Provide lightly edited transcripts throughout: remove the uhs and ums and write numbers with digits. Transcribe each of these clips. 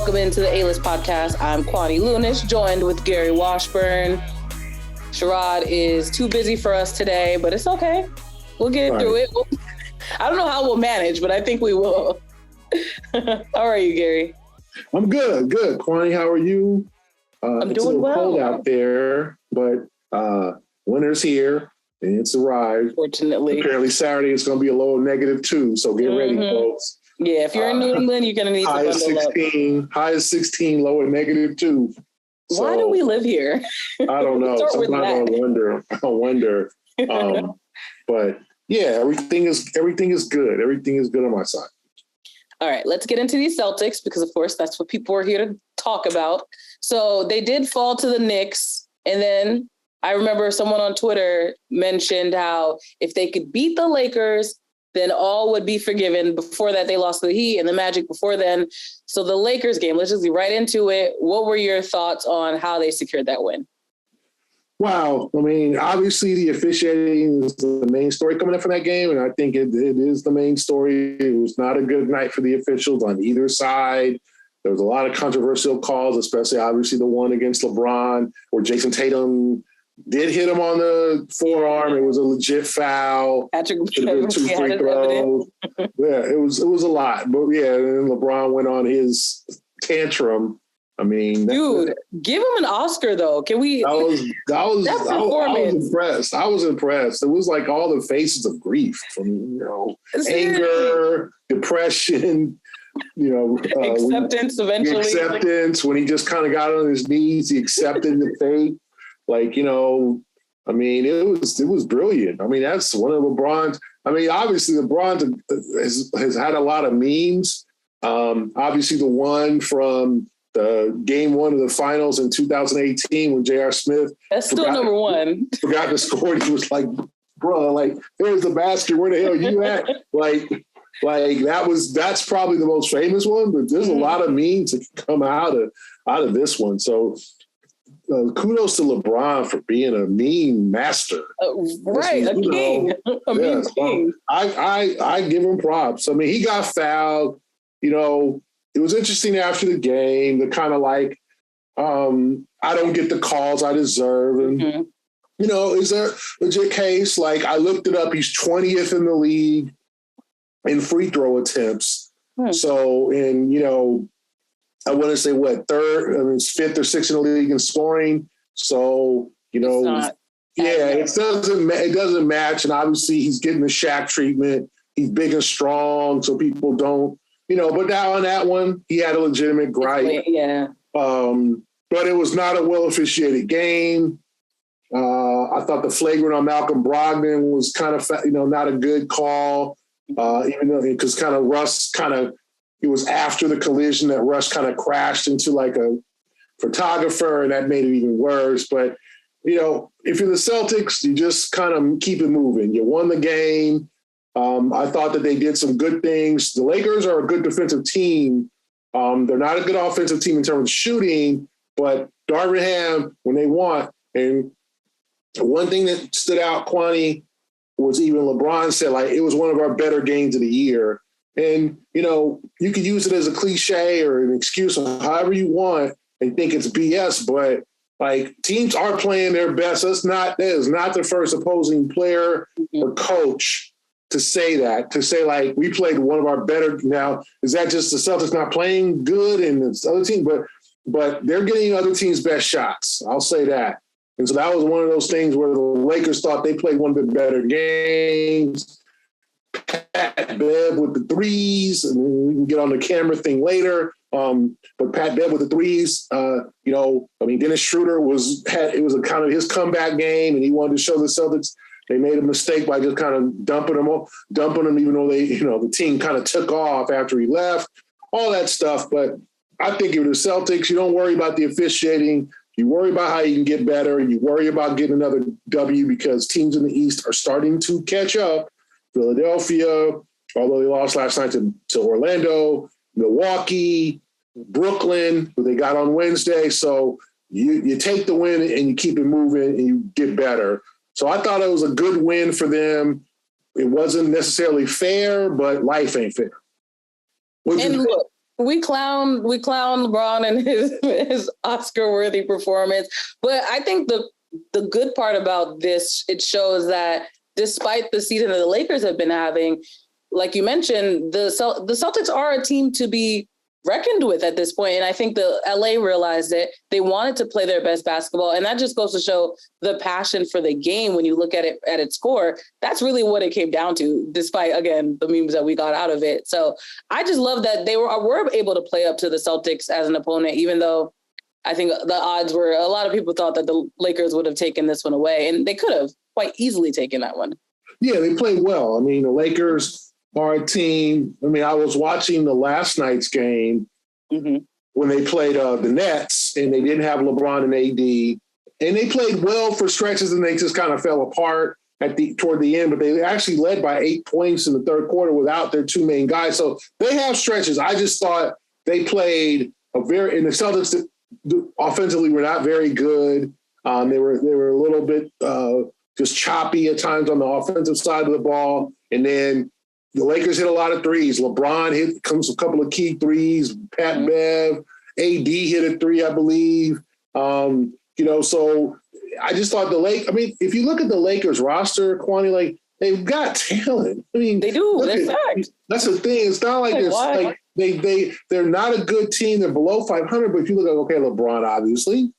Welcome into the A-List podcast. I'm Kwani Lunis, joined with Gary Washburn. Sherrod is too busy for us today, but it's okay. We'll get through it. I don't know how we'll manage, but I think we will. How are you, Gary? I'm good. Kwani, how are you? I'm it's doing a little well. cold out there, but winter's here and it's arrived. Fortunately. Apparently Saturday is going to be a low -2, so get ready, folks. Yeah, if you're in New England, you're going to need to bundle up. High as 16, low at -2. So, why do we live here? I don't know. Sometimes I wonder. But yeah, everything is good. Everything is good on my side. All right, let's get into these Celtics because, of course, that's what people are here to talk about. So they did fall to the Knicks. And then I remember someone on Twitter mentioned how if they could beat the Lakers, then all would be forgiven. Before that, they lost to the Heat and the Magic before then. So the Lakers game, let's just get right into it. What were your thoughts on how they secured that win? Wow. I mean, obviously the officiating is the main story coming up from that game, and I think it is the main story. It was not a good night for the officials on either side. There was a lot of controversial calls, especially obviously the one against LeBron where Jason Tatum did hit him on the forearm. It was a legit foul. Patrick, 2 free throws. Yeah, it was a lot. But yeah, and then LeBron went on his tantrum. I mean, dude, give him an Oscar though. Can we? I was impressed. I was impressed. It was like all the faces of grief from anger, depression, acceptance. Eventually, acceptance when he just kind of got on his knees. He accepted the fate. I mean, it was brilliant. I mean, that's one of LeBron's. I mean, obviously LeBron has had a lot of memes. Obviously, the one from the game 1 of the finals in 2018 when J.R. Smith. That's still number one. Forgot to score. He was like, bro, like, there's the basket. Where the hell are you at? That's probably the most famous one, but there's a lot of memes that can come out of this one. So kudos to LeBron for being a meme master. Right, a king. A meme king. I give him props. I mean, he got fouled, It was interesting after the game, the kind of like, I don't get the calls I deserve. And, is there a legit case? Like, I looked it up. He's 20th in the league in free throw attempts. So, I want to say it's 5th or 6th in the league in scoring. So, it doesn't match. And obviously he's getting the Shaq treatment. He's big and strong. So people don't, but now on that one, he had a legitimate gripe. Yeah. But it was not a well-officiated game. I thought the flagrant on Malcolm Brogdon was kind of, not a good call. Even though, because kind of Russ it was after the collision that Russ kind of crashed into like a photographer, and that made it even worse. But, if you're the Celtics, you just kind of keep it moving. You won the game. I thought that they did some good things. The Lakers are a good defensive team. They're not a good offensive team in terms of shooting, but Darvin Ham, when they want, and one thing that stood out, Kwani, was even LeBron said, like, it was one of our better games of the year. And, you could use it as a cliche or an excuse or however you want and think it's BS, but like teams are playing their best. That is not the first opposing player or coach to say that, to say like we played one of our better. Now, is that just the Celtics not playing good and it's other team, but they're getting other teams' best shots. I'll say that. And so that was one of those things where the Lakers thought they played one of the better games. Pat Bev with the threes, and we can get on the camera thing later. But Pat Bev with the threes, Dennis Schroeder it was a kind of his comeback game, and he wanted to show the Celtics they made a mistake by just kind of dumping him, even though they, the team kind of took off after he left, all that stuff. But I think if you're the Celtics, you don't worry about the officiating. You worry about how you can get better. You worry about getting another W because teams in the East are starting to catch up. Philadelphia, although they lost last night to Orlando, Milwaukee, Brooklyn, who they got on Wednesday. So you take the win and you keep it moving and you get better. So I thought it was a good win for them. It wasn't necessarily fair, but life ain't fair. And look, we clown LeBron and his Oscar-worthy performance, but I think the good part about this, it shows that despite the season that the Lakers have been having, like you mentioned, the Celtics are a team to be reckoned with at this point. And I think the LA realized it. They wanted to play their best basketball. And that just goes to show the passion for the game. When you look at it at its core, that's really what it came down to, despite, again, the memes that we got out of it. So I just love that they were able to play up to the Celtics as an opponent, even though I think the odds were, a lot of people thought that the Lakers would have taken this one away, and they could have quite easily taken that one. Yeah, they played well. I mean, the Lakers are a team. I mean, I was watching the last night's game when they played the Nets, and they didn't have LeBron and AD, and they played well for stretches, and they just kind of fell apart toward the end. But they actually led by 8 points in the third quarter without their two main guys. So they have stretches. I just thought they played and the Celtics offensively were not very good. They were a little bit just choppy at times on the offensive side of the ball, and then the Lakers hit a lot of threes. LeBron hit a couple of key threes. Pat Bev, AD hit a three, I believe. So I just thought if you look at the Lakers roster, Kwani, like, they've got talent. I mean, they do. That's fact. That's the thing. It's not like they're not a good team. They're below 500. But if you look at LeBron, obviously,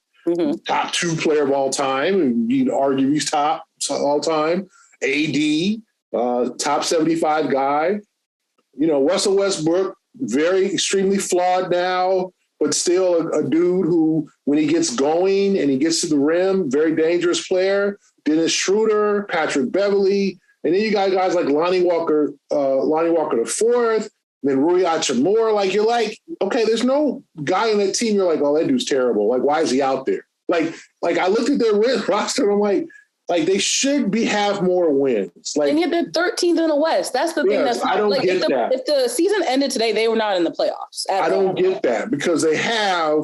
top 2 player of all time, and you'd argue he's top all time. AD. Top 75 guy, Russell Westbrook, extremely flawed now, but still a dude who, when he gets going and he gets to the rim, very dangerous player. Dennis Schroeder, Patrick Beverley, and then you got guys like Lonnie Walker the fourth, then Rui Hachimura. Like, you're like, okay, there's no guy on that team. You're like, oh, that dude's terrible. Like, why is he out there? Like I looked at their roster and I'm like they should have more wins. Like, and yet they're 13th in the West. That's the thing. That's I don't get that. If the season ended today, they were not in the playoffs. I don't get that, because they have.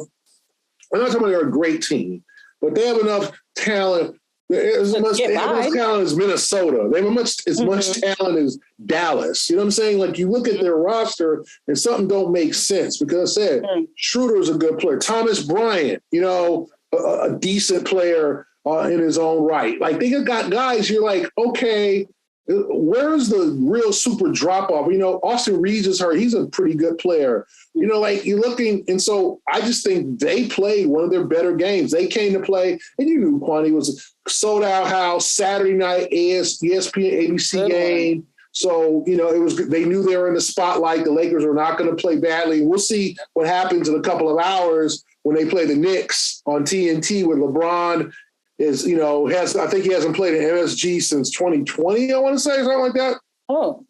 I'm not talking about they're a great team, but they have enough talent. They have as much talent as Minnesota. They have as much talent as Dallas. You know what I'm saying? Like, you look at their roster and something don't make sense, because I said Schroeder's a good player. Thomas Bryant, a decent player. In his own right. Like, they got guys, you're like, okay, where's the real super drop-off? Austin Reeves is hurt. He's a pretty good player. Like, you're looking, and so I just think they played one of their better games. They came to play, and you knew Kwani was a sold-out house, Saturday night ESPN ABC game. So, it was. They knew they were in the spotlight. The Lakers were not going to play badly. We'll see what happens in a couple of hours when they play the Knicks on TNT with LeBron. I think he hasn't played an MSG since 2020, I want to say, something like that. Oh.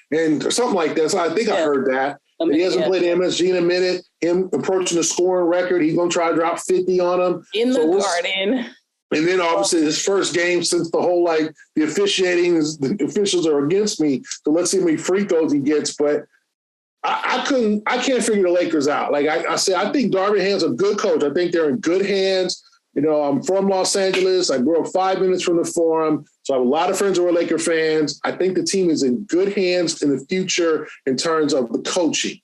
And something like that. So I think I heard that. He hasn't played an MSG in a minute. Him approaching the scoring record. He's going to try to drop 50 on him. In the Garden. And then obviously his first game since the whole, the officiating, the officials are against me. So let's see how many free throws he gets. But I can't figure the Lakers out. Like I said, I think Darvin Ham's a good coach. I think they're in good hands. I'm from Los Angeles. I grew up 5 minutes from the Forum. So I have a lot of friends who are Laker fans. I think the team is in good hands in the future in terms of the coaching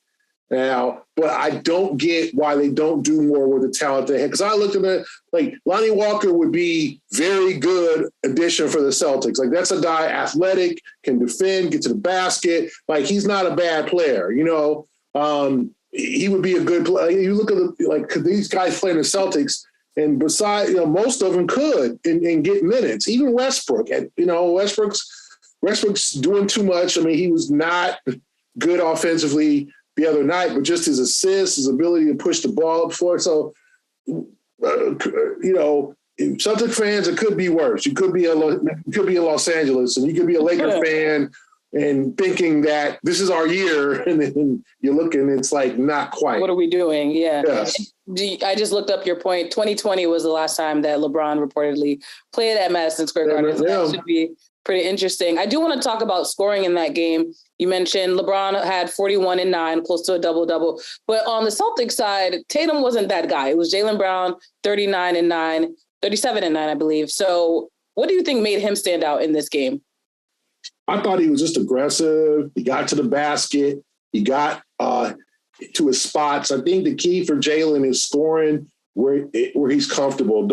now, but I don't get why they don't do more with the talent they have. Because I looked at it, like, Lonnie Walker would be very good addition for the Celtics. Like, that's a guy athletic, can defend, get to the basket. Like, he's not a bad player, he would be a good player. You look at these guys playing the Celtics, and besides, most of them could and get minutes. Even Westbrook, Westbrook's doing too much. I mean, he was not good offensively the other night, but just his assists, his ability to push the ball up for it. So, Celtic fans, it could be worse. You could be in Los Angeles, and you could be a Laker fan and thinking that this is our year, and then you're looking, it's like not quite. What are we doing? Yeah. Yes. I just looked up your point. 2020 was the last time that LeBron reportedly played at Madison Square Garden. So that should be pretty interesting. I do want to talk about scoring in that game. You mentioned LeBron had 41 and 9, close to a double-double. But on the Celtics side, Tatum wasn't that guy. It was Jaylen Brown, 37 and 9, I believe. So what do you think made him stand out in this game? I thought he was just aggressive. He got to the basket. He got to his spots. I think the key for Jaylen is scoring where he's comfortable.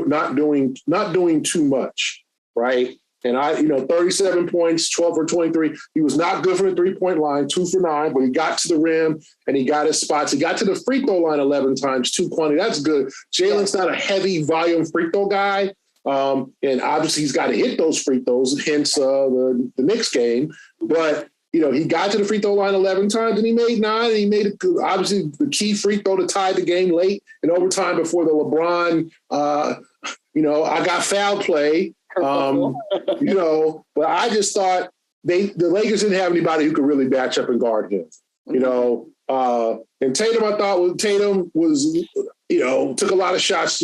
Not doing too much, right? And 37 points, 12 for 23. He was not good from the 3-point line, 2 for 9, but he got to the rim and he got his spots. He got to the free throw line 11 times, 220. That's good. Jaylen's not a heavy volume free throw guy. And obviously he's got to hit those free throws, hence the Knicks game. But, he got to the free throw line 11 times and he made 9. And he made obviously the key free throw to tie the game late in overtime before the LeBron, I got foul play. But I just thought the Lakers didn't have anybody who could really match up and guard him. And Tatum, I thought Tatum was, took a lot of shots,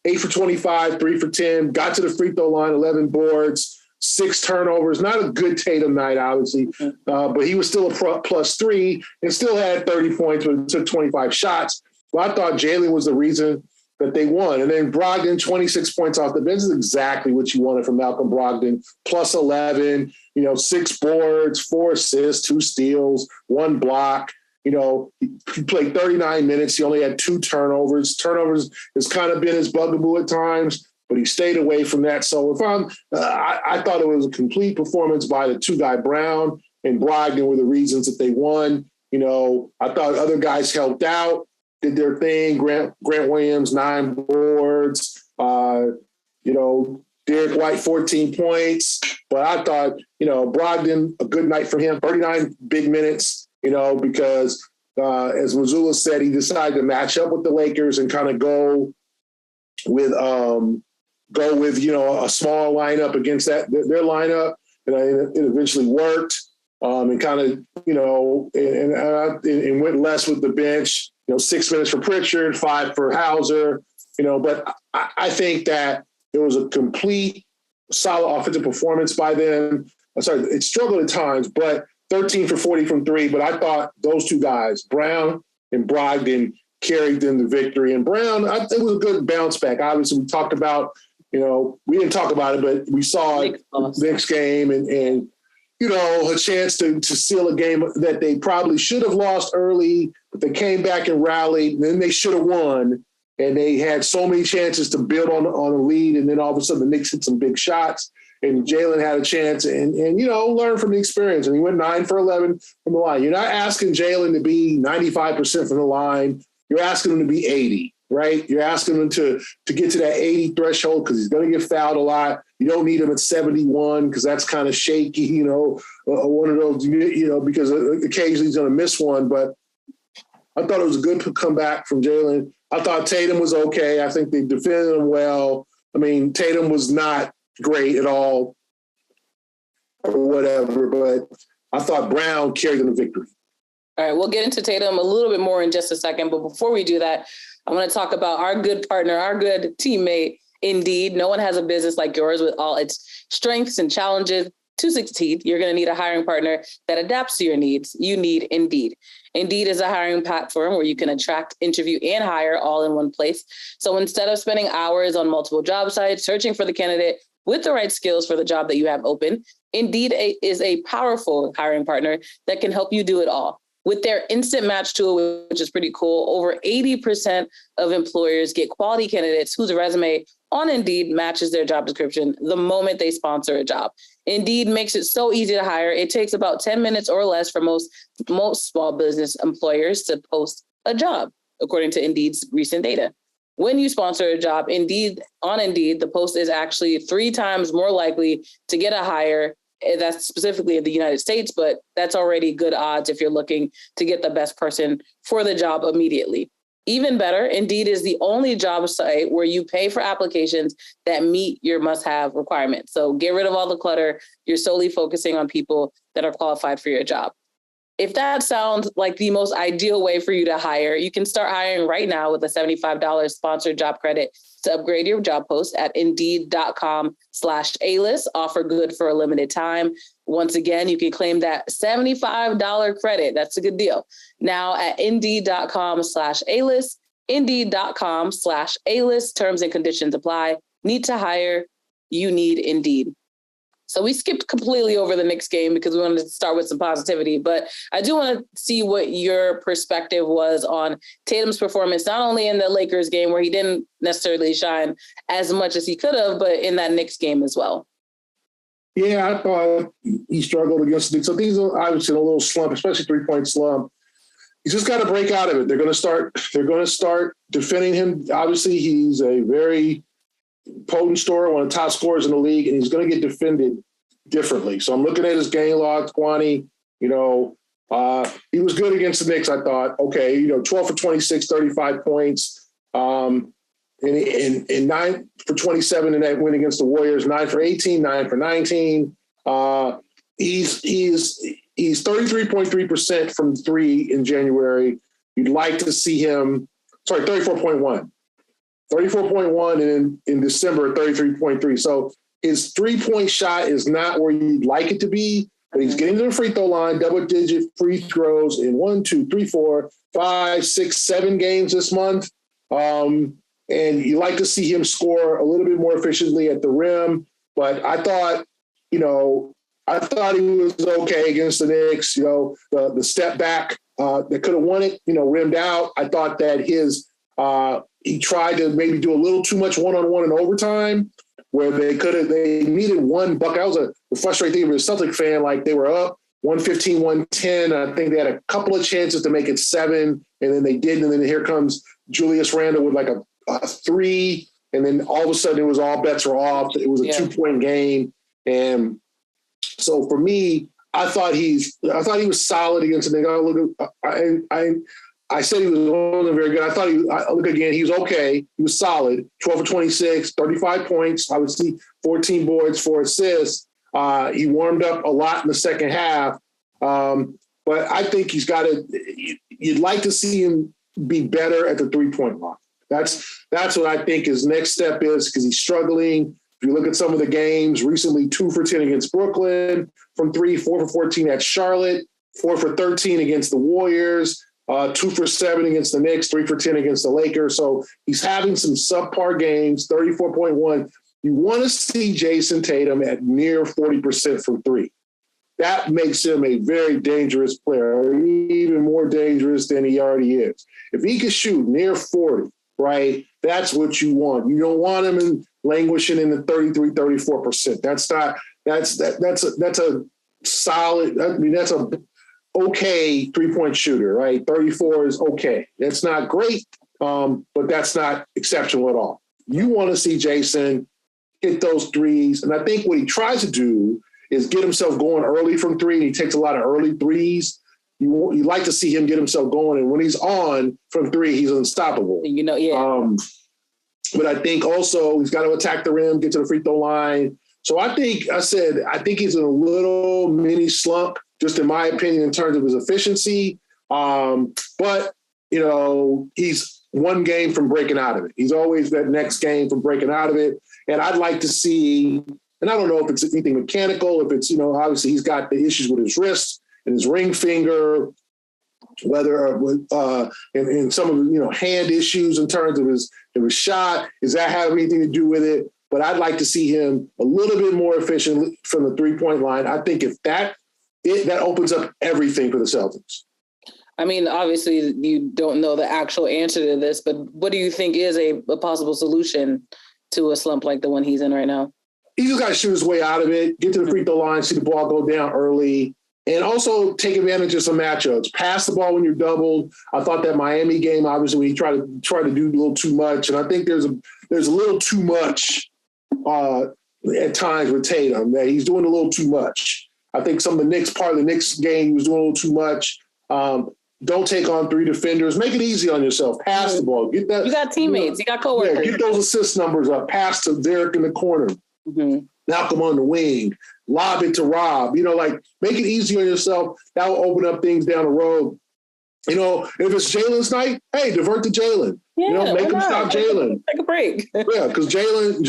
8 for 25, 3 for 10, got to the free throw line, 11 boards, 6 turnovers. Not a good Tatum night, obviously, but he was still a +3 and still had 30 points, but took 25 shots. Well, I thought Jaylen was the reason that they won. And then Brogdon, 26 points off the bench. This is exactly what you wanted from Malcolm Brogdon. Plus 11, 6 boards, 4 assists, 2 steals, 1 block. He played 39 minutes. He only had 2 turnovers. Turnovers has kind of been his bugaboo at times, but he stayed away from that. So I thought it was a complete performance by the 2-guy Brown and Brogdon were the reasons that they won. I thought other guys helped out, did their thing. Grant Williams, 9 boards. Derek White, 14 points. But I thought, Brogdon, a good night for him, 39 big minutes, because as Mazzulla said, he decided to match up with the Lakers and kind of go with a small lineup against their lineup. And it eventually worked. And kind of, and went less with the bench. 6 minutes for Pritchard, 5 for Hauser, but I think that it was a complete solid offensive performance by them. It struggled at times, but 13 for 40 from 3. But I thought those 2 guys, Brown and Brogdon, carried them to victory. And Brown, it was a good bounce back. Obviously, we talked about, we didn't talk about it, but we saw Knicks game and a chance to seal a game that they probably should have lost early, but they came back and rallied, and then they should have won. And they had so many chances to build on a lead, and then all of a sudden the Knicks hit some big shots, and Jaylen had a chance and learn from the experience. And he went 9 for 11 from the line. You're not asking Jaylen to be 95% from the line. You're asking him to be 80, right? You're asking him to get to that 80 threshold because he's going to get fouled a lot. You don't need him at 71 because that's kind of shaky, one of those, because occasionally he's going to miss one. But I thought it was a good comeback from Jaylen. I thought Tatum was okay. I think they defended him well. I mean, Tatum was not great at all or whatever, but I thought Brown carried them to victory. All right, we'll get into Tatum a little bit more in just a second. But before we do that, I want to talk about our good partner, our good teammate, Indeed. No one has a business like yours with all its strengths and challenges. To succeed, you're going to need a hiring partner that adapts to your needs. You need Indeed. Indeed is a hiring platform where you can attract, interview, and hire all in one place. So instead of spending hours on multiple job sites searching for the candidate with the right skills for the job that you have open, Indeed is a powerful hiring partner that can help you do it all. With their instant match tool, which is pretty cool, over 80% of employers get quality candidates whose resume on Indeed matches their job description the moment they sponsor a job. Indeed makes it so easy to hire. It takes about 10 minutes or less for most small business employers to post a job, according to Indeed's recent data. When you sponsor a job, on Indeed, the post is actually 3 times more likely to get a hire. That's specifically in the United States, but that's already good odds if you're looking to get the best person for the job immediately. Even better, Indeed is the only job site where you pay for applications that meet your must-have requirements. So get rid of all the clutter. You're solely focusing on people that are qualified for your job. If that sounds like the most ideal way for you to hire, you can start hiring right now with a $75 sponsored job credit to upgrade your job post at Indeed.com/A-list. Offer good for a limited time. Once again, you can claim that $75 credit. That's a good deal. Now at Indeed.com/A-list, Indeed.com/A-list. Terms and conditions apply. Need to hire? You need Indeed. So we skipped completely over the Knicks game because we wanted to start with some positivity. But I do want to see what your perspective was on Tatum's performance, not only in the Lakers game where he didn't necessarily shine as much as he could have, but in that Knicks game as well. Yeah, I thought he struggled against the Knicks. So things are obviously in a little slump, especially 3-point slump. He's just got to break out of it. They're going to start defending him. Obviously, he's a very potent scorer, one of the top scorers in the league, and he's going to get defended differently. So I'm looking at his game log, Kwani. He was good against the Knicks, I thought. Okay, 12 for 26, 35 points. And 9 for 27 in that win against the Warriors, 9 for 18, 9 for 19. He's 33.3% from three in January. You'd like to see him, 34.1. 34.1 and in December, 33.3. So his 3-point shot is not where you'd like it to be, but he's getting to the free throw line, double-digit free throws in 1, 2, 3, 4, 5, 6, 7 games this month. And you like to see him score a little bit more efficiently at the rim. But I thought he was okay against the Knicks. The step back that could have won it, rimmed out. I thought that he tried to maybe do a little too much one-on-one in overtime where they needed one bucket. That was a frustrating thing for a Celtic fan. Like they were up 115, 110. I think they had a couple of chances to make it 7, and then they didn't. And then here comes Julius Randle with like a 3. And then all of a sudden it was all bets were off. It was a 2-point game. And so for me, I thought he was solid against the Knicks. I said he wasn't very good. I look again, he was okay. He was solid. 12 for 26, 35 points. I would see 14 boards, 4 assists. He warmed up a lot in the second half. But I think you'd like to see him be better at the 3-point line. That's what I think his next step is because he's struggling. If you look at some of the games, recently 2 for 10 against Brooklyn from 3, 4 for 14 at Charlotte, 4 for 13 against the Warriors, 2 for 7 against the Knicks, 3 for 10 against the Lakers. So he's having some subpar games, 34.1. You want to see Jason Tatum at near 40% from 3. That makes him a very dangerous player, even more dangerous than he already is. If he can shoot near 40, right, that's what you want. You don't want him languishing in the 33, 34%. That's a solid, that's a okay 3-point shooter, right? 34 is okay. That's not great, but that's not exceptional at all. You want to see Jason hit those threes. And I think what he tries to do is get himself going early from 3, and he takes a lot of early threes. You like to see him get himself going, and when he's on from 3, he's unstoppable. But I think also he's got to attack the rim, get to the free throw line. So I think he's in a little mini slump, just in my opinion, in terms of his efficiency. But he's one game from breaking out of it. He's always that next game from breaking out of it. And I'd like to see, and I don't know if it's anything mechanical, if it's, obviously he's got the issues with his wrist and his ring finger, whether with and some of hand issues in terms of his shot. Does that have anything to do with it? But I'd like to see him a little bit more efficient from the 3-point line. I think if that opens up everything for the Celtics. I mean, obviously you don't know the actual answer to this, but what do you think is a possible solution to a slump like the one he's in right now? He just got to shoot his way out of it, get to the free throw line, see the ball go down early, and also take advantage of some matchups. Pass the ball when you're doubled. I thought that Miami game, obviously, when he tried to do a little too much, and I think there's a little too much at times with Tatum, that he's doing a little too much. I think some of the part of the Knicks game, he was doing a little too much. Don't take on 3 defenders. Make it easy on yourself. Pass the ball. Get that. You got teammates. You got coworkers. Yeah, get those assist numbers up. Pass to Derek in the corner. Mm-hmm. Malcolm on the wing. Lob it to Rob. Make it easy on yourself. That will open up things down the road. If it's Jaylen's night, hey, divert to Jaylen. Yeah, make him stop Jaylen. Take a break. Yeah, because Jaylen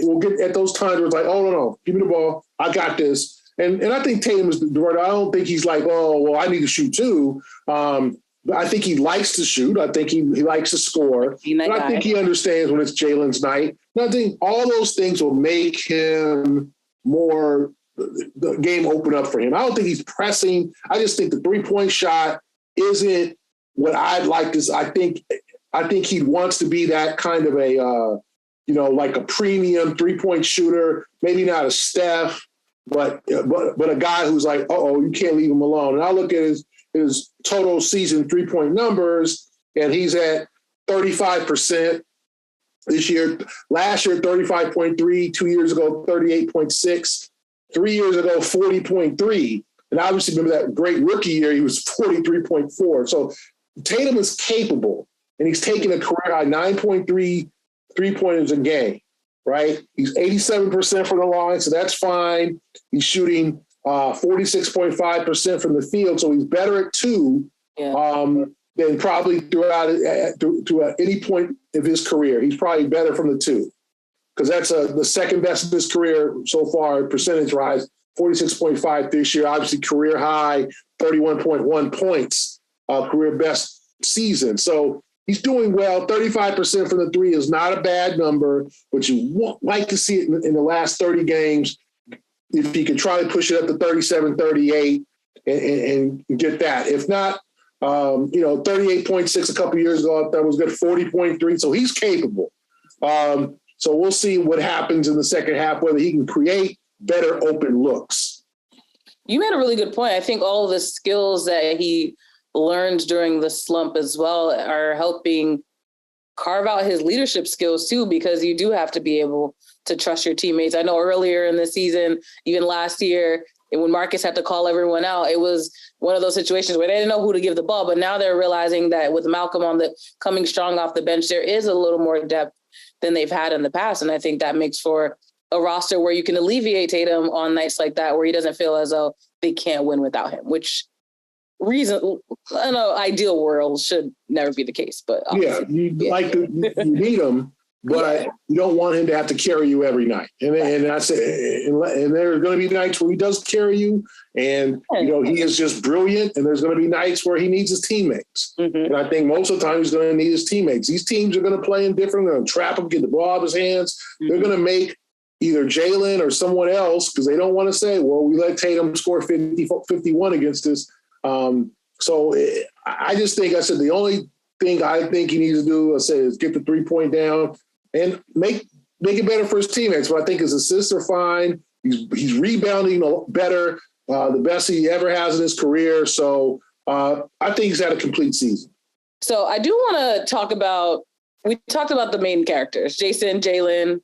will get at those times where it's like, oh, no, give me the ball. I got this. And I think Tatum is the diverter. I don't think he's like, oh, well, I need to shoot too. But I think he likes to shoot. I think he likes to score. But I think he understands when it's Jaylen's night. And I think all those things will make him more the game open up for him. I don't think he's pressing. I just think the 3-point shot isn't what I'd like to. I think he wants to be that kind of a, like a premium 3-point shooter, maybe not a Steph, but a guy who's like, you can't leave him alone. And I look at his total season 3-point numbers, and he's at 35% this year. Last year, 35.3. 2 years ago, 38.6. 3 years ago, 40.3. And obviously, remember that great rookie year, he was 43.4. So Tatum is capable, and he's taking a career high 9.3 3-pointers a game, right? He's 87% from the line, so that's fine. He's shooting 46.5% from the field, so he's better at two than probably throughout any point of his career. He's probably better from the two, because that's the second best of his career so far, percentage-wise, 46.5 this year. Obviously, career high, 31.1 points, career best season. So he's doing well. 35% from the three is not a bad number, but you like to see it in the last 30 games. If he can try to push it up to 37, 38 and get that. If not, 38.6 a couple years ago, that was good, 40.3. So he's capable. So we'll see what happens in the second half, whether he can create better open looks. You made a really good point. I think all of the skills that he learned during the slump as well are helping carve out his leadership skills too, because you do have to be able to trust your teammates. I know earlier in the season, even last year, when Marcus had to call everyone out, it was one of those situations where they didn't know who to give the ball, but now they're realizing that with Malcolm coming strong off the bench, there is a little more depth than they've had in the past. And I think that makes for a roster where you can alleviate Tatum on nights like that, where he doesn't feel as though they can't win without him, which in an ideal world should never be the case. But you need him, but you don't want him to have to carry you every night. And I said, and there are going to be nights where he does carry you, and he is just brilliant. And there's going to be nights where he needs his teammates. Mm-hmm. And I think most of the time he's going to need his teammates. These teams are going to play him different. They're going to trap him, get the ball out of his hands. Mm-hmm. They're going to make either Jaylen or someone else, because they don't want to say, well, we let Tatum score 51 against us. So I just think, I said, the only thing I think he needs to do, I said, is get the 3-point down and make it better for his teammates. But I think his assists are fine. He's rebounding better, the best he ever has in his career. So I think he's had a complete season. So I do want to we talked about the main characters, Jason, Jaylen.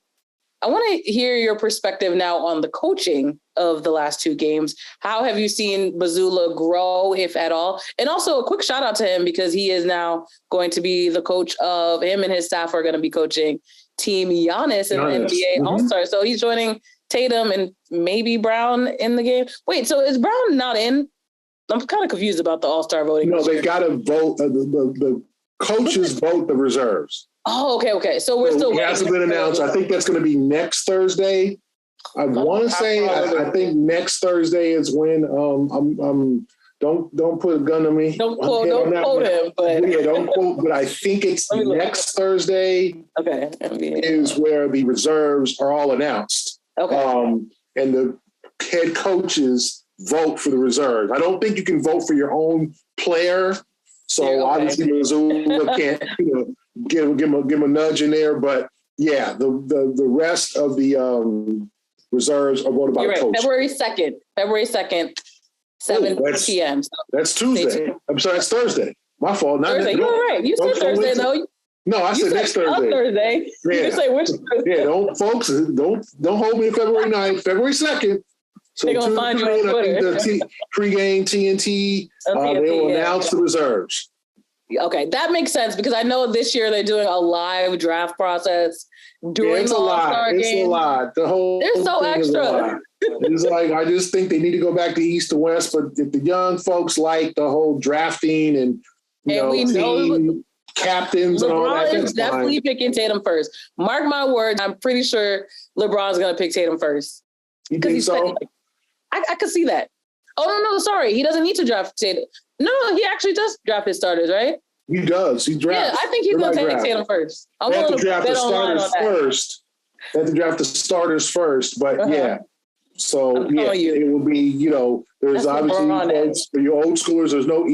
I want to hear your perspective now on the coaching of the last two games. How have you seen Mazzulla grow, if at all? And also a quick shout out to him, because he is now going to be the coach of him, and his staff are going to be coaching Team Giannis in the NBA All-Star. So he's joining Tatum and maybe Brown in the game. Wait, so is Brown not in? I'm kind of confused about the All-Star voting. No, they got to vote. The coaches vote the reserves. Oh, okay. So we're still waiting. It hasn't been announced. I think that's going to be next Thursday. I want to say, I think next Thursday is when, don't put a gun on me. Don't quote him, but. Yeah, don't quote, but I think it's next Thursday. Okay. Is where the reserves are all announced. Okay. And the head coaches vote for the reserves. I don't think you can vote for your own player. So obviously Mazzulla can't, give him a nudge in there. But yeah, the rest of the reserves are voted by the coach. February 2nd, 7 p.m. So that's Tuesday. I'm sorry, it's Thursday. My fault. Not Thursday. You're right. You said Thursday, though. No, I said next Thursday. Thursday. Yeah. You say which Thursday? Yeah, don't hold me February 9th, February 2nd. So they're gonna find you on Twitter. The pregame TNT. They will announce the reserves. Okay, that makes sense, because I know this year they're doing a live draft process during the All-Star game. It's a lot. They're so extra. It's like, I just think they need to go back to East to West. But if the young folks like the whole drafting and we know captains and all that, LeBron is definitely picking Tatum first. Mark my words, I'm pretty sure LeBron's going to pick Tatum first. You think so? I could see that. Oh, no, sorry. He doesn't need to draft Tatum. No, he actually does draft his starters, right? He does. He drafts. Yeah, I think he's going to take Tatum first. They have to draft the starters first. They have to draft the starters first. But yeah, So it will be, there's obviously for your old schoolers, there's no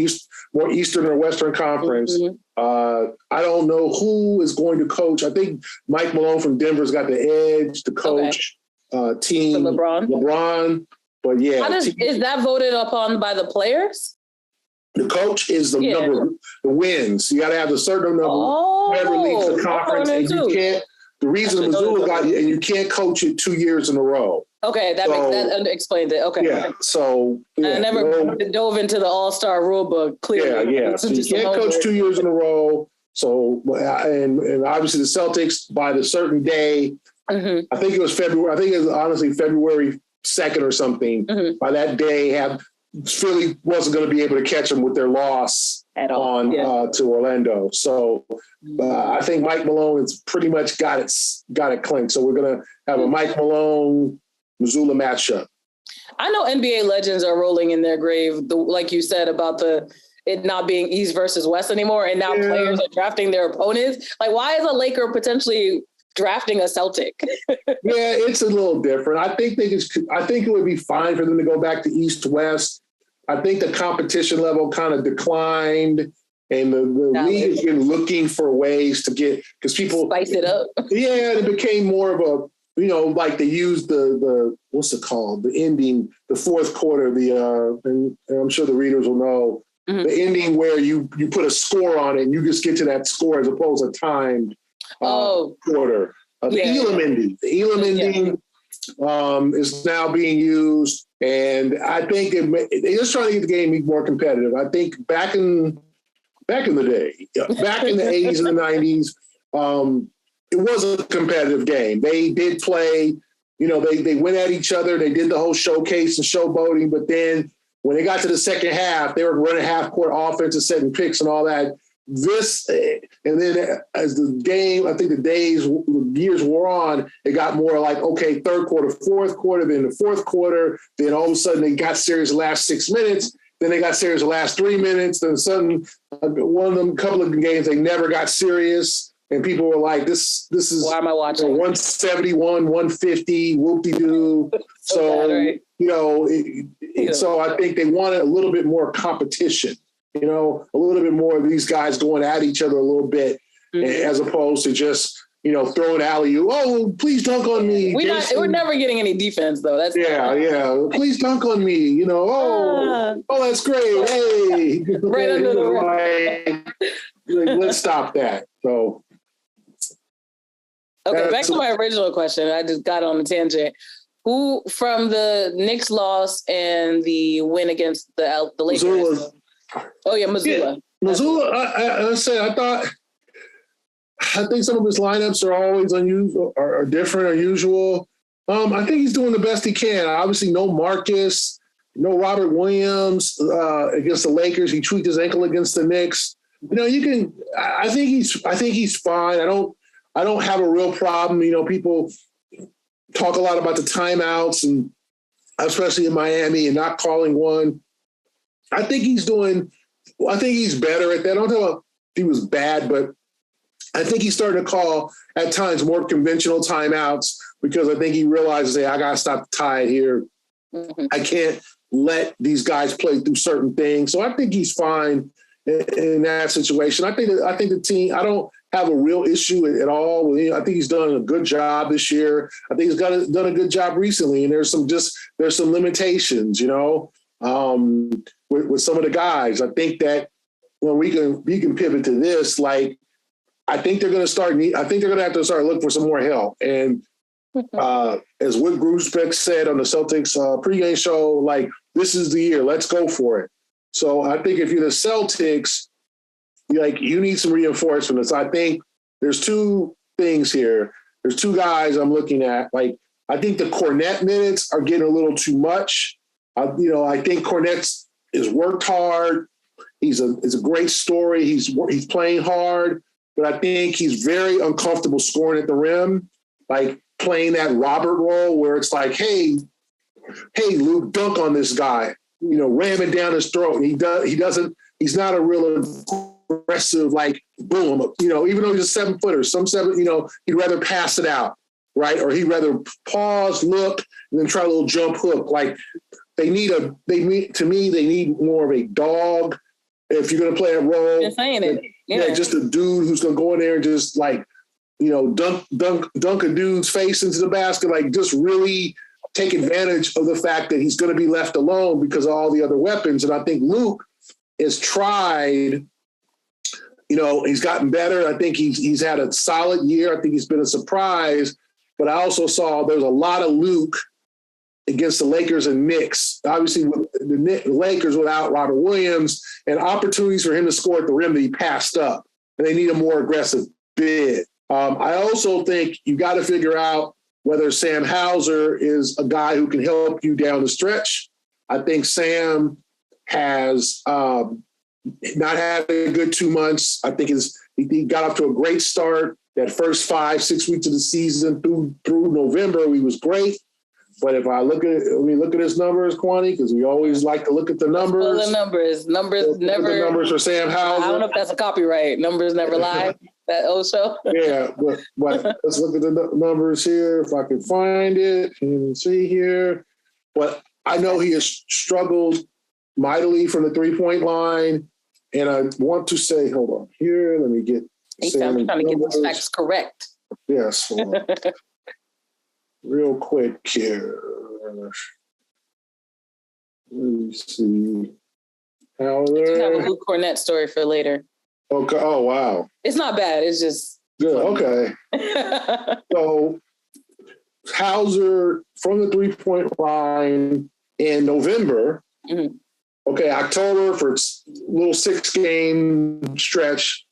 more Eastern or Western Conference. Mm-hmm. I don't know who is going to coach. I think Mike Malone from Denver's got the edge to coach team for LeBron. But is that voted upon by the players? The coach is the number, the wins. You got to have a certain number. Whoever leads the conference, and you can't. The reason Mazzulla got you, and you can't coach it 2 years in a row. Okay, that explains it. Okay. Yeah. So I never dove into the All-Star rule book. Clearly, yeah. So you can't coach 2 years in a row. So and obviously the Celtics by the certain day. Mm-hmm. I think it was February. I think it was honestly February 2nd or something. Mm-hmm. By that day, Philly wasn't going to be able to catch them with their loss to Orlando. So I think Mike Malone has pretty much got it clinched. So we're going to have a Mike Malone Mazzulla matchup. I know NBA legends are rolling in their grave, like you said about it not being East versus West anymore, and now players are drafting their opponents. Like, why is a Laker potentially drafting a Celtic? It's a little different. I think it would be fine for them to go back to East-West. I think the competition level kind of declined, and the league has been looking for ways to because people spice it up. Yeah, it became more of a, like they used the what's it called? The ending, the fourth quarter, and I'm sure the readers will know, mm-hmm. the ending where you put a score on it and you just get to that score as opposed to timed quarter. The Elam ending. The Elam ending is now being used, and I think they're just trying to get the game more competitive. I think back in the day, back in the 80s and the 90s, it was a competitive game. They did play, they went at each other. They did the whole showcase and showboating, but then when they got to the second half, they were running half-court offense and setting picks and all that. And then as the game, I think the years wore on, it got more like, okay, third quarter, fourth quarter, then the fourth quarter, then all of a sudden they got serious the last 6 minutes, then they got serious the last 3 minutes, then suddenly one of them, couple of games, they never got serious, and people were like, this is why am I watching? 171, 150, whoop-de-doo. So, right? So I think they wanted a little bit more competition. A little bit more of these guys going at each other a little bit, mm-hmm. as opposed to just, throwing alley-oop. Oh, please dunk on me. We're never getting any defense, though. That's Please dunk on me. That's great. Hey, right under the let's stop that. So, okay, back to my original question. I just got on a tangent. Who from the Knicks loss and the win against the Lakers? Mazzulla. Oh yeah, Mazzulla. Yeah, Mazzulla. I think some of his lineups are always unusual, are different, unusual. I think he's doing the best he can. Obviously, no Marcus, no Robert Williams against the Lakers. He tweaked his ankle against the Knicks. I think he's fine. I don't have a real problem. People talk a lot about the timeouts, and especially in Miami, and not calling one. I think he's better at that. I don't know if he was bad, but I think he's starting to call at times more conventional timeouts because I think he realizes, hey, I got to stop the tide here. Mm-hmm. I can't let these guys play through certain things. So I think he's fine in that situation. I think the team, I don't have a real issue at all. I think he's done a good job this year. I think he's done a good job recently. And there's some limitations, with some of the guys. I think that when we can pivot to this, like, I think they're going to have to start looking for some more help. And as Wood Grusbeck said on the Celtics pregame show, like, this is the year, let's go for it. So I think if you're the Celtics, you need some reinforcements. I think there's two things here. There's two guys I'm looking at. Like, I think the Kornet minutes are getting a little too much. I think Kornet's is worked hard. It's a great story. He's playing hard, but I think he's very uncomfortable scoring at the rim, like playing that Robert role where it's like, hey, Luke, dunk on this guy, ram it down his throat. And he's not a real aggressive, like, boom, even though he's a 7-footer, he'd rather pass it out. right? Or he'd rather pause, look, and then try a little jump hook. Like they need more of a dog. If you're going to play a role, Been saying it. Yeah, just a dude who's going to go in there and just like, dunk a dude's face into the basket, like just really take advantage of the fact that he's going to be left alone because of all the other weapons. And I think Luke has tried, he's gotten better. I think he's had a solid year. I think he's been a surprise. But I also saw there's a lot of Luke against the Lakers and Knicks. Obviously, with the Lakers without Robert Williams, and opportunities for him to score at the rim that he passed up. And they need a more aggressive bid. I also think you got to figure out whether Sam Hauser is a guy who can help you down the stretch. I think Sam has not had a good 2 months. I think he got off to a great start. That first 5-6 weeks of the season through November, he was great. But if I look at his numbers, Kwani, because we always like to look at the numbers. Well, the numbers never. The numbers for Sam Hauser. I don't know if that's a copyright. Numbers never lie. That old show. Yeah, but let's look at the numbers here. If I can find it and see here. But I know he has struggled mightily from the 3-point line. And I want to say, hold on here. Let me get. I'm trying to get these facts correct. Yes. Real quick here. Let me see. Hauser. I have a Luke Cornett story for later. Okay. Oh, wow. It's not bad. It's just good. Okay. So Hauser from the 3-point line in November. Mm-hmm. Okay, October for a little 6-game stretch,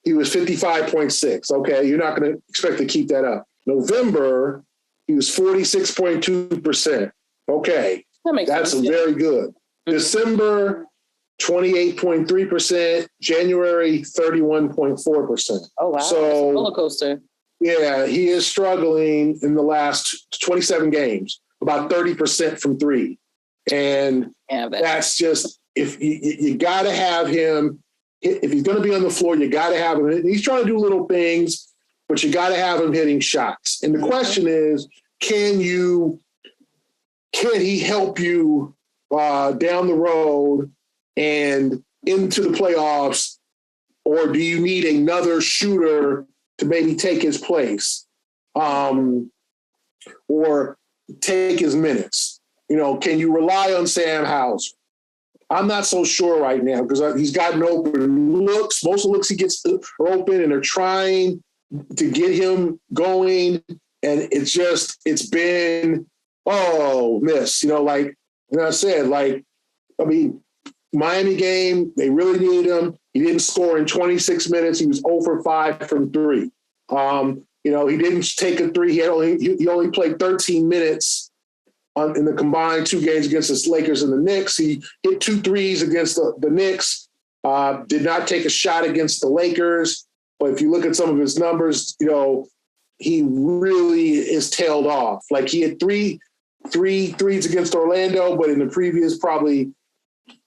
he was 55.6. Okay, you're not going to expect to keep that up. November, he was 46.2%. Okay, that's very good. Mm-hmm. December, 28.3%. January, 31.4%. Oh, wow. So, that's a roller coaster. Yeah, he is struggling in the last 27 games, about 30% from three. And that's just, if you got to have him, if he's going to be on the floor, you got to have him. He's trying to do little things, but you got to have him hitting shots. And the question is, can he help you down the road and into the playoffs, or do you need another shooter to maybe take his place or take his minutes? Can you rely on Sam Hauser? I'm not so sure right now because he's gotten open looks. Most of the looks he gets are open, and they're trying to get him going. And it's been, miss. Like I said, Miami game, they really needed him. He didn't score in 26 minutes. He was 0 for 5 from 3. He didn't take a 3. He only played 13 minutes in the combined 2 games against the Lakers and the Knicks. He hit 2 threes against the Knicks, did not take a shot against the Lakers. But if you look at some of his numbers, he really is tailed off. Like he had three threes against Orlando, but in the previous probably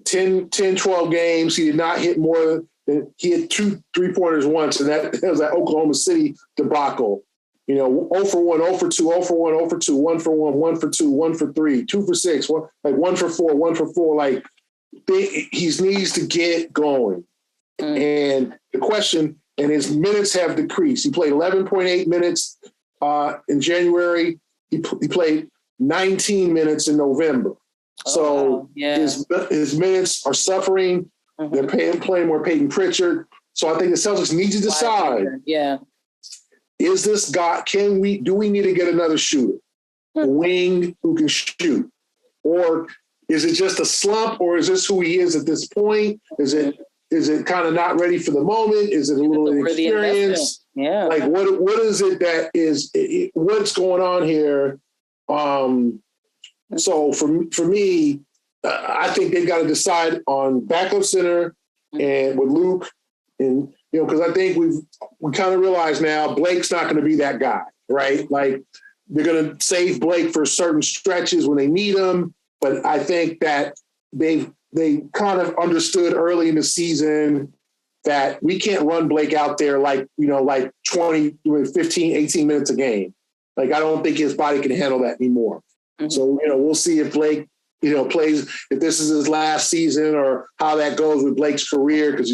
10, 12 games, he did not hit more than he had 2 3-pointers once. And that was that Oklahoma City debacle. 0 for 1, 0 for 2, 0 for 1, 0 for 2, 1 for 1, 1 for 2, 1 for 3, 2 for 6, 1 for 4, 1 for 4. He needs to get going. And the question, and his minutes have decreased. He played 11.8 minutes in January. He played 19 minutes in November. His minutes are suffering. Mm-hmm. They're playing more Peyton Pritchard. So I think the Celtics need to decide. Yeah. Is this guy, do we need to get another shooter, a wing who can shoot? Or is it just a slump, or is this who he is at this point? Is it kind of not ready for the moment? Is it a little inexperienced? Yeah. What is it that is, what's going on here? So for me, I think they've got to decide on backup center and with Luke, and because I think we kind of realize now Blake's not going to be that guy, right? Like they're going to save Blake for certain stretches when they need him, but I think that they kind of understood early in the season that we can't run Blake out there like 20, 15, 18 minutes a game. Like, I don't think his body can handle that anymore. Mm-hmm. So, we'll see if Blake, plays, if this is his last season or how that goes with Blake's career, because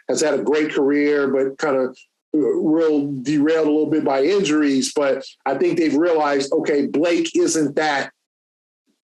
has had a great career, but kind of real derailed a little bit by injuries. But I think they've realized, okay, Blake isn't that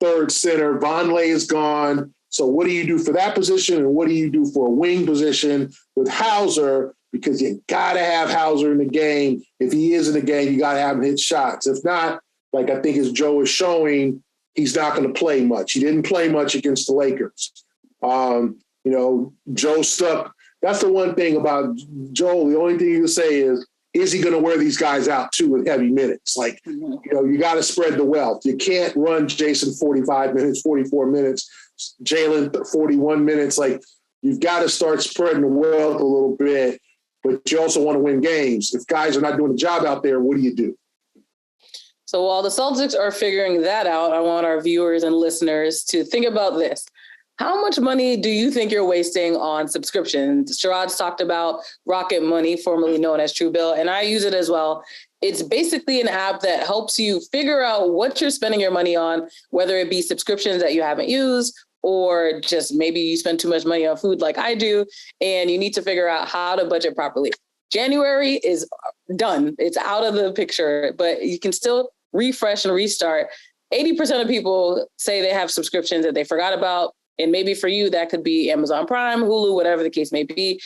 third center. Vonleh is gone. So what do you do for that position? And what do you do for a wing position with Hauser? Because you got to have Hauser in the game. If he is in the game, you got to have him hit shots. If not, like I think as Joe is showing, he's not going to play much. He didn't play much against the Lakers. Joe stuck. That's the one thing about Joe. The only thing you can say is he going to wear these guys out too with heavy minutes? Like, you got to spread the wealth. You can't run Jason 45 minutes, 44 minutes, Jaylen 41 minutes. Like, you've got to start spreading the wealth a little bit, but you also want to win games. If guys are not doing the job out there, what do you do? So while the Celtics are figuring that out, I want our viewers and listeners to think about this. How much money do you think you're wasting on subscriptions? Sherrod's talked about Rocket Money, formerly known as Truebill, and I use it as well. It's basically an app that helps you figure out what you're spending your money on, whether it be subscriptions that you haven't used or just maybe you spend too much money on food like I do, and you need to figure out how to budget properly. January is done. It's out of the picture, but you can still refresh and restart. 80% of people say they have subscriptions that they forgot about. And maybe for you, that could be Amazon Prime, Hulu, whatever the case may be.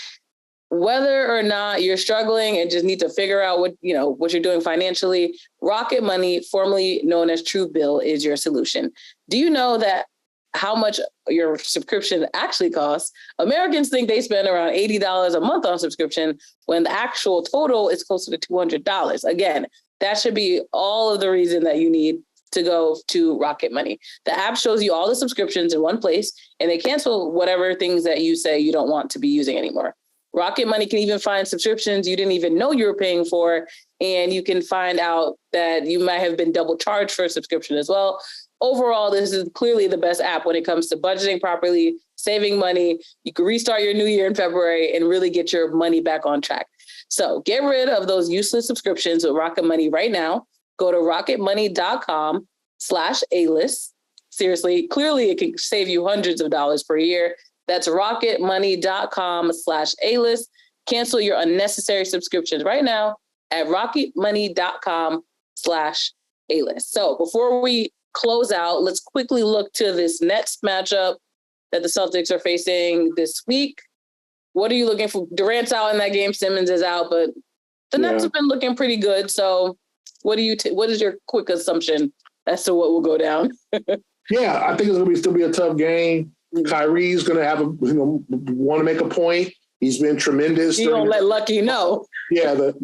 Whether or not you're struggling and just need to figure out what you're doing financially, Rocket Money, formerly known as Truebill, is your solution. Do you know that how much your subscription actually costs? Americans think they spend around $80 a month on subscription when the actual total is closer to $200. Again, that should be all of the reason that you need to go to Rocket Money. The app shows you all the subscriptions in one place, and they cancel whatever things that you say you don't want to be using anymore. Rocket Money can even find subscriptions you didn't even know you were paying for, and you can find out that you might have been double charged for a subscription as well. Overall, this is clearly the best app when it comes to budgeting properly, saving money. You can restart your new year in February and really get your money back on track. So get rid of those useless subscriptions with Rocket Money right now. Go to rocketmoney.com/A-list. Seriously, clearly it can save you hundreds of dollars per year. That's rocketmoney.com/A-list. Cancel your unnecessary subscriptions right now at rocketmoney.com/A-list. So before we close out, let's quickly look to this Nets matchup that the Celtics are facing this week. What are you looking for? Durant's out in that game. Simmons is out, but the Nets have been looking pretty good. So what is your quick assumption as to what will go down? Yeah, I think it's going to still be a tough game. Kyrie's going to have want to make a point. He's been tremendous. You don't let Lucky know. Yeah, you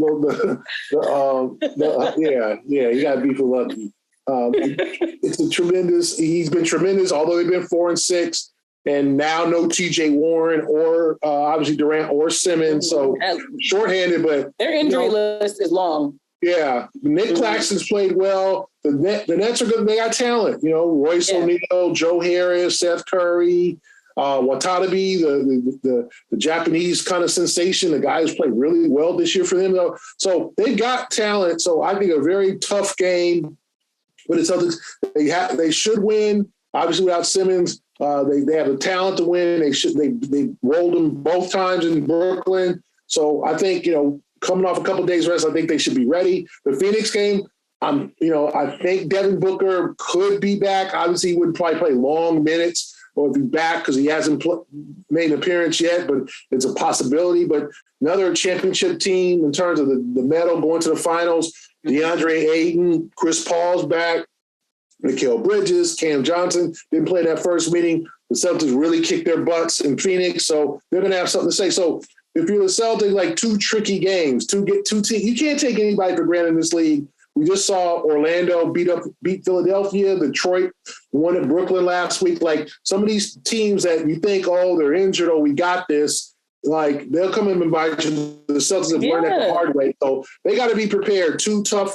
got to be for Lucky. He's been tremendous, although they've been 4-6. And now no TJ Warren or obviously Durant or Simmons. So shorthanded, but their injury list is long. Yeah. Nick Claxton's played well. The Nets are good. They got talent. Royce O'Neal, Joe Harris, Seth Curry, Watanabe, the Japanese kind of sensation. The guy who's played really well this year for them. So they've got talent. So I think a very tough game. But it's something they should win. Obviously, without Simmons, they have the talent to win. They rolled them both times in Brooklyn. So I think coming off a couple of days rest, I think they should be ready. The Phoenix game, I think Devin Booker could be back. Obviously, he wouldn't probably play long minutes or be back because he hasn't made an appearance yet, but it's a possibility. But another championship team in terms of the medal going to the finals. DeAndre Ayton, Chris Paul's back, Mikal Bridges, Cam Johnson didn't play that first meeting. The Celtics really kicked their butts in Phoenix, so they're going to have something to say. So if you're the Celtics, like two tricky games, two teams. You can't take anybody for granted in this league. We just saw Orlando beat Philadelphia, Detroit won at Brooklyn last week. Like some of these teams that you think, they're injured, we got this. Like they'll come in and bite you. The Celtics have learned that the hard way. So they got to be prepared. Two tough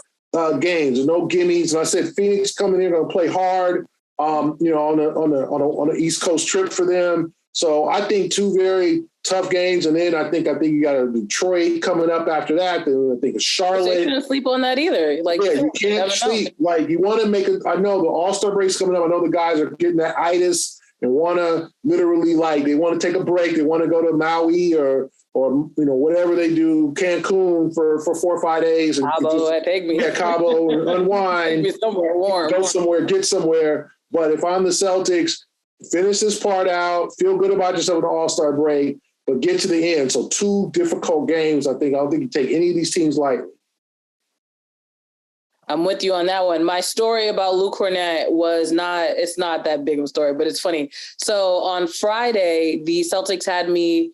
games, no gimmies. And I said Phoenix coming in going to play hard. On an East Coast trip for them. So I think two very tough games. And then I think you got a Detroit coming up after that. Then I think it's Charlotte. You can't sleep on that either. Like, yeah, you can't sleep. Like, you want to make it. I know the All-Star break's coming up. I know the guys are getting that itis and want to literally, like, they want to take a break. They want to go to Maui or whatever they do, Cancun for 4 or 5 days. And Cabo, take me. Yeah, Cabo, and unwind. Take me somewhere warm. Go somewhere, get somewhere. But if I'm the Celtics, finish this part out, feel good about yourself in the All-Star break, but get to the end. So 2 difficult games, I don't think you take any of these teams lightly. I'm with you on that one. My story about Luke Cornett it's not that big of a story, but it's funny. So on Friday, the Celtics had me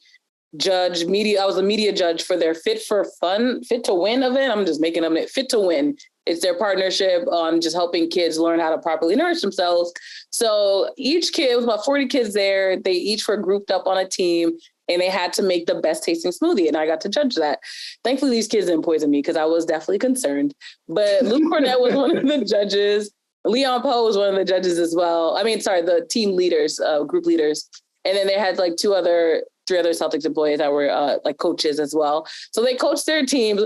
judge media. I was a media judge for their Fit to Win event. I'm just making them Fit to Win. It's their partnership on just helping kids learn how to properly nourish themselves. So each kid, it was about 40 kids there. They each were grouped up on a team and they had to make the best tasting smoothie. And I got to judge that. Thankfully, these kids didn't poison me because I was definitely concerned. But Luke Cornett was one of the judges. Leon Poe was one of the judges as well. The team leaders, group leaders. And then they had like 3 other Celtics employees that were like coaches as well. So they coached their teams.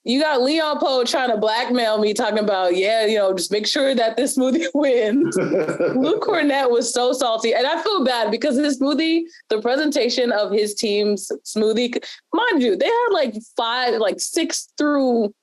You got Leon Poe trying to blackmail me, talking about, just make sure that this smoothie wins. Luke Cornett was so salty. And I feel bad because his smoothie, the presentation of his team's smoothie, mind you, they had 6 through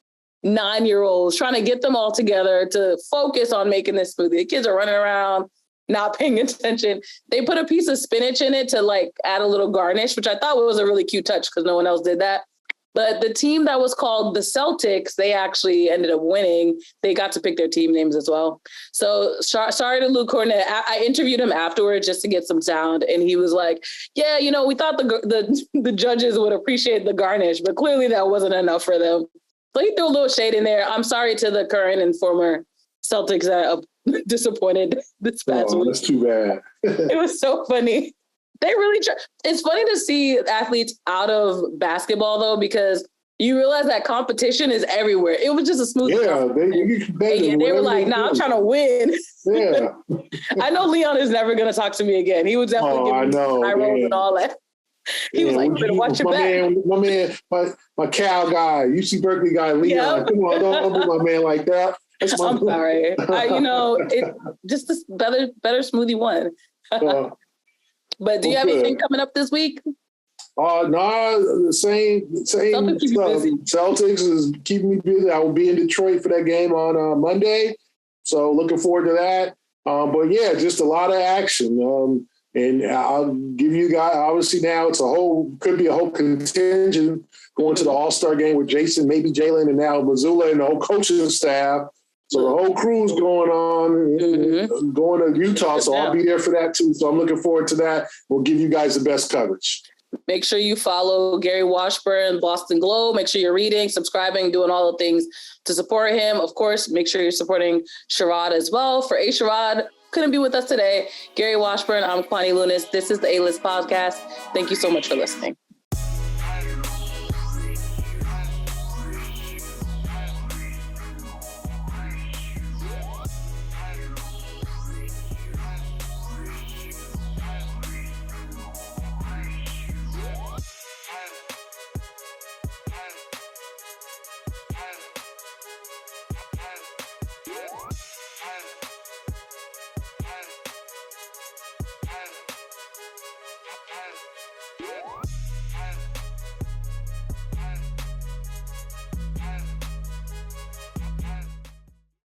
9-year-olds trying to get them all together to focus on making this smoothie. The kids are running around, not paying attention. They put a piece of spinach in it to add a little garnish, which I thought was a really cute touch because no one else did that. But the team that was called the Celtics, they actually ended up winning. They got to pick their team names as well. So sorry to Luke Cornett. I interviewed him afterwards just to get some sound. And he was like, yeah, we thought the judges would appreciate the garnish, but clearly that wasn't enough for them. So he threw a little shade in there. I'm sorry to the current and former Celtics that are disappointed this past week. That's too bad. It was so funny. They really try. It's funny to see athletes out of basketball, though, because you realize that competition is everywhere. It was just a smooth. Yeah, they were like, "Nah, I'm trying to win." Yeah. I know Leon is never going to talk to me again. He would definitely give me eye rolls and all that. He was like, "Better watch your back." My Cal guy, UC Berkeley guy, Leon. Yep. Come on, don't do my man like that. I'm sorry. Just this better smoothie one. But do you have anything coming up this week? No, the same stuff. Celtics is keeping me busy. I will be in Detroit for that game on Monday. So looking forward to that. But yeah, just a lot of action. And I'll give you guys, obviously now could be a whole contingent going to the All-Star game with Jason, maybe Jaylen, and now Mazzulla and the whole coaching staff. So the whole crew's going on, going to Utah. So I'll be there for that too. So I'm looking forward to that. We'll give you guys the best coverage. Make sure you follow Gary Washburn, Boston Globe. Make sure you're reading, subscribing, doing all the things to support him. Of course, make sure you're supporting Sherrod as well. For A. Sherrod, couldn't be with us today. Gary Washburn, I'm Kwani Lunis. This is the A-List Podcast. Thank you so much for listening.